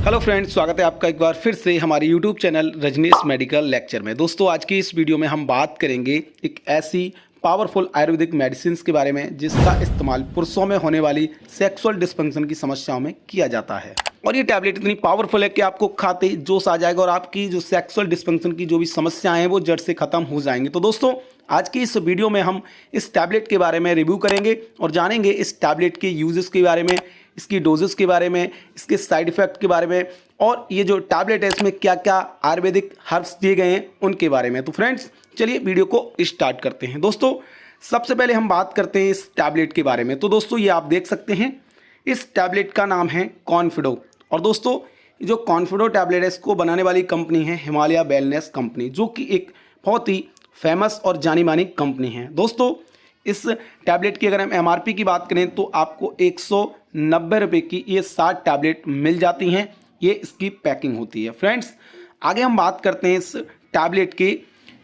Hello friends, स्वागत है आपका एक बार फिर से हमारे YouTube channel Rajneesh medical lecture में। दोस्तों, आज की इस वीडियो में हम बात करेंगे एक ऐसी पावरफुल आयुर्वेदिक मेडिसिन के बारे में जिसका इस्तेमाल पुरुषों में होने वाली सेक्सुअल डिस्फंक्शन की समस्याओं में किया जाता है। और ये टैबलेट इतनी पावरफुल है कि आपको खाते ही जोश आ जाएगा और आपकी जो सेक्सुअल डिस्फंक्शन की जो भी समस्याएं हैं वो जड़ से खत्म हो जाएंगी। तो दोस्तों, आज की इस वीडियो में हम इस टैबलेट के बारे में रिव्यू करेंगे और जानेंगे इस टैबलेट के यूजेस के बारे में, इसकी डोजेस के बारे में, इसके साइड इफेक्ट के बारे में और ये जो टैबलेट है इसमें क्या क्या आयुर्वेदिक हर्ब्स दिए गए हैं उनके बारे में। तो फ्रेंड्स, चलिए वीडियो को स्टार्ट करते हैं। दोस्तों, सबसे पहले हम बात करते हैं इस टैबलेट के बारे में। तो दोस्तों, ये आप देख सकते हैं, इस टैबलेट का नाम है कॉन्फिडो। और दोस्तों, जो कॉन्फिडो टैबलेट है इसको बनाने वाली कंपनी है हिमालय वेलनेस कंपनी, जो कि एक बहुत ही फेमस और जानी मानी कंपनी है। दोस्तों, इस टैबलेट की अगर हम एमआरपी की बात करें तो आपको 190 रुपये की ये 60 टैबलेट मिल जाती हैं। ये इसकी पैकिंग होती है। फ्रेंड्स, आगे हम बात करते हैं इस टैबलेट के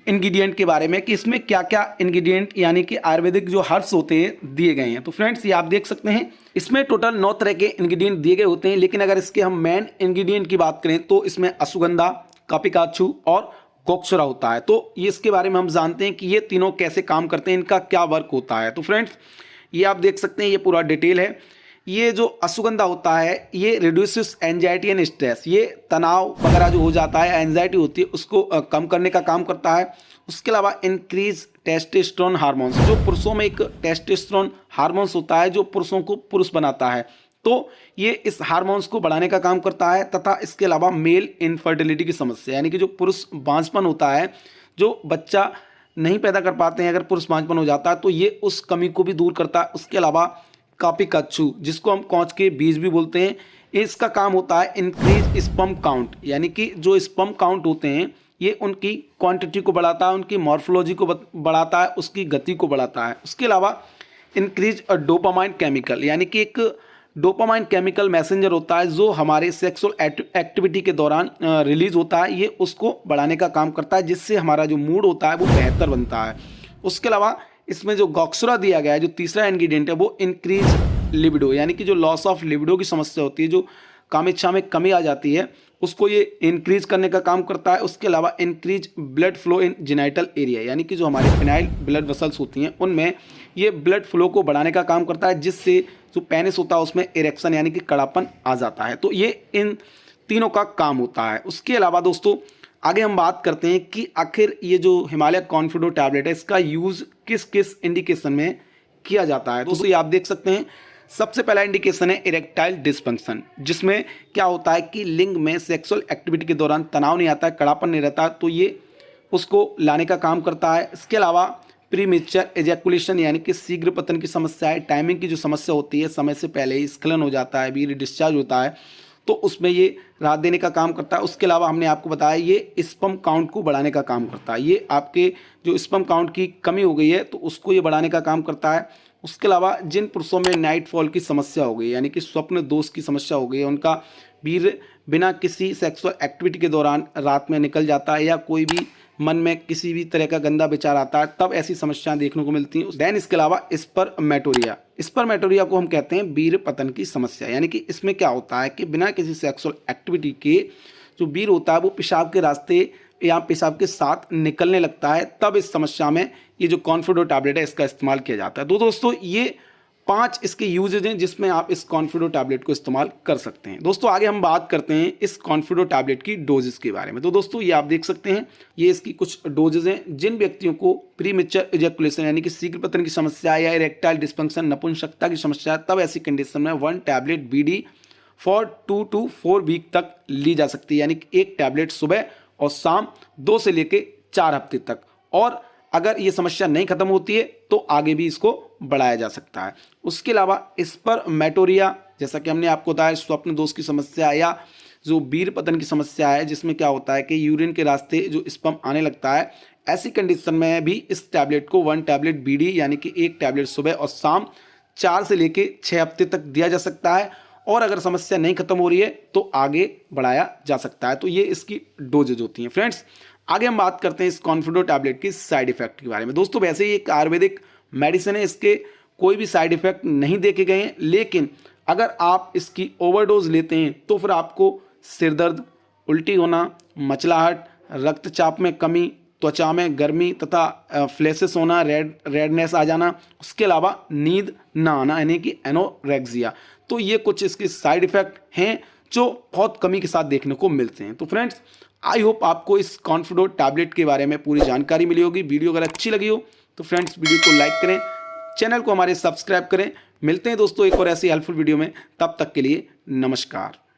इंग्रेडिएंट के बारे में कि इसमें क्या क्या इंग्रेडिएंट यानी कि आयुर्वेदिक जो हर्ब्स होते हैं दिए गए हैं। तो फ्रेंड्स, ये आप देख सकते हैं, इसमें टोटल 9 तरह के इंग्रेडिएंट दिए गए होते हैं। लेकिन अगर इसके हम मेन इंग्रेडिएंट की बात करें तो इसमें अश्वगंधा, कापिकाचू और गोक्षरा होता है। तो ये इसके बारे में हम जानते हैं कि ये तीनों कैसे काम करते हैं, इनका क्या वर्क होता है। तो फ्रेंड्स, ये आप देख सकते हैं, ये पूरा डिटेल है। ये जो अश्वगंधा होता है ये रिड्यूसेस एंजाइटी एंड स्ट्रेस, ये तनाव वगैरह जो हो जाता है, एंजाइटी होती है, उसको कम करने का काम करता है। उसके अलावा इंक्रीज टेस्टोस्टेरोन हार्मोन्स, जो पुरुषों में एक टेस्टोस्टेरोन हार्मोन्स होता है जो पुरुषों को पुरुष बनाता है, तो ये इस हार्मोन्स को बढ़ाने का काम करता है। तथा इसके अलावा मेल इनफर्टिलिटी की समस्या यानी कि जो पुरुष बांझपन होता है, जो बच्चा नहीं पैदा कर पाते हैं, अगर पुरुष बांझपन हो जाता है तो ये उस कमी को भी दूर करता है। उसके अलावा कापिकाचू, जिसको हम कौच के बीज भी बोलते हैं, इसका काम होता है इंक्रीज स्पर्म काउंट, यानी कि जो स्पर्म काउंट होते हैं ये उनकी क्वांटिटी को बढ़ाता है, उनकी मॉर्फोलॉजी को बढ़ाता है, उसकी गति को बढ़ाता है। उसके अलावा इंक्रीज डोपामाइन केमिकल, यानी कि एक डोपामाइन केमिकल मैसेंजर होता है जो हमारे सेक्सुअल एक्टिविटी के दौरान रिलीज होता है, ये उसको बढ़ाने का काम करता है, जिससे हमारा जो मूड होता है वो बेहतर बनता है। उसके अलावा इसमें जो गोक्षरा दिया गया है, जो तीसरा इंग्रेडिएंट है, वो इंक्रीज लिबिडो, यानी कि जो लॉस ऑफ लिबिडो की समस्या होती है, जो कामेच्छा में कमी आ जाती है, उसको ये इंक्रीज करने का काम करता है। उसके अलावा increase blood flow in genital area, यानी कि जो हमारे फिनाइल ब्लड वेसल्स होती हैं उनमें ये ब्लड फ्लो को बढ़ाने का काम करता है, जिससे जो पेनिस होता है उसमें इरेक्शन यानी कि कड़ापन आ जाता है। तो ये इन तीनों का काम होता है। उसके अलावा दोस्तों, आगे हम बात करते हैं कि आखिर ये जो हिमालय कॉन्फिडो टैबलेट है इसका यूज़ किस किस इंडिकेशन में किया जाता है। दोस्तों, ये आप देख सकते हैं, सबसे पहला इंडिकेशन है इरेक्टाइल डिस्फंक्शन, जिसमें क्या होता है कि लिंग में सेक्सुअल एक्टिविटी के दौरान तनाव नहीं आता है, कड़ापन नहीं रहता, तो ये उसको लाने का काम करता है। इसके अलावा प्रीमेच्योर एजैकुलेशन, यानी कि शीघ्र पतन की समस्या है, टाइमिंग की जो समस्या होती है, समय से पहले ही स्खलन हो जाता है, वीर्य डिस्चार्ज होता है, तो उसमें ये राहत देने का काम करता है। उसके अलावा हमने आपको बताया ये स्पर्म काउंट को बढ़ाने का काम करता है, ये आपके जो स्पर्म काउंट की कमी हो गई है तो उसको ये बढ़ाने का काम करता है। उसके अलावा जिन पुरुषों में नाइट फॉल की समस्या हो गई, यानी कि स्वप्न दोष की समस्या हो गई है, उनका वीर्य बिना किसी सेक्सुअल एक्टिविटी के दौरान रात में निकल जाता है, या कोई भी मन में किसी भी तरह का गंदा विचार आता है, तब ऐसी समस्याएं देखने को मिलती हैं। देन इसके अलावा स्पर्मेटोरिया को हम कहते हैं वीर्य पतन की समस्या, यानी कि इसमें क्या होता है कि बिना किसी सेक्सुअल एक्टिविटी के जो वीर्य होता है वो पेशाब के रास्ते या पेशाब के साथ निकलने लगता है, तब इस समस्या में ये जो कॉन्फिडो टैबलेट है इसका इस्तेमाल किया जाता है। तो दोस्तों, ये 5 इसके यूजेज हैं जिसमें आप इस कॉन्फिडो टैबलेट को इस्तेमाल कर सकते हैं। दोस्तों, आगे हम बात करते हैं इस कॉन्फिडो टैबलेट की डोजेस के बारे में। तो दोस्तों, ये आप देख सकते हैं, ये इसकी कुछ डोजेज हैं। जिन व्यक्तियों को प्रीमेच्योर इजैकुलेशन यानी कि शीघ्र पतन की समस्या या इरेक्टाइल डिस्फंक्शन नपुंसकता की समस्या है, तब ऐसी कंडीशन में 1 tablet BD for 2 to 4 week तक ली जा सकती है, यानी कि 1 टैबलेट सुबह और शाम 2 से लेकर 4 हफ्ते तक। और अगर ये समस्या नहीं खत्म होती है तो आगे भी इसको बढ़ाया जा सकता है। उसके अलावा स्पर्मेटोरिया, जैसा कि हमने आपको बताया, स्वप्न दोष की समस्या या जो वीर्य पतन की समस्या है, जिसमें क्या होता है कि यूरिन के रास्ते जो स्पर्म आने लगता है, ऐसी कंडीशन में भी इस टैबलेट को 1 टैबलेट बीडी यानी कि 1 टैबलेट सुबह और शाम 4 से लेकर 6 हफ्ते तक दिया जा सकता है। और अगर समस्या नहीं खत्म हो रही है तो आगे बढ़ाया जा सकता है। तो ये इसकी डोजेज होती हैं। फ्रेंड्स, आगे हम बात करते हैं इस कॉन्फिडो टैबलेट की साइड इफेक्ट के बारे में। दोस्तों, वैसे ही एक आयुर्वेदिक मेडिसिन है, इसके कोई भी साइड इफेक्ट नहीं देखे गए हैं, लेकिन अगर आप इसकी ओवरडोज लेते हैं तो फिर आपको सिर दर्द, उल्टी होना, मचलाहट, रक्तचाप में कमी, त्वचा में गर्मी तथा फ्लैशेस होना, रेडनेस आ जाना, उसके अलावा नींद ना आना यानी कि एनोरेक्सिया। तो ये कुछ इसके साइड इफ़ेक्ट हैं जो बहुत कमी के साथ देखने को मिलते हैं। तो फ्रेंड्स, आई होप आपको इस कॉन्फिडो टैबलेट के बारे में पूरी जानकारी मिली होगी। वीडियो अगर अच्छी लगी हो तो फ्रेंड्स वीडियो को लाइक करें, चैनल को हमारे सब्सक्राइब करें। मिलते हैं दोस्तों एक और ऐसी हेल्पफुल वीडियो में, तब तक के लिए नमस्कार।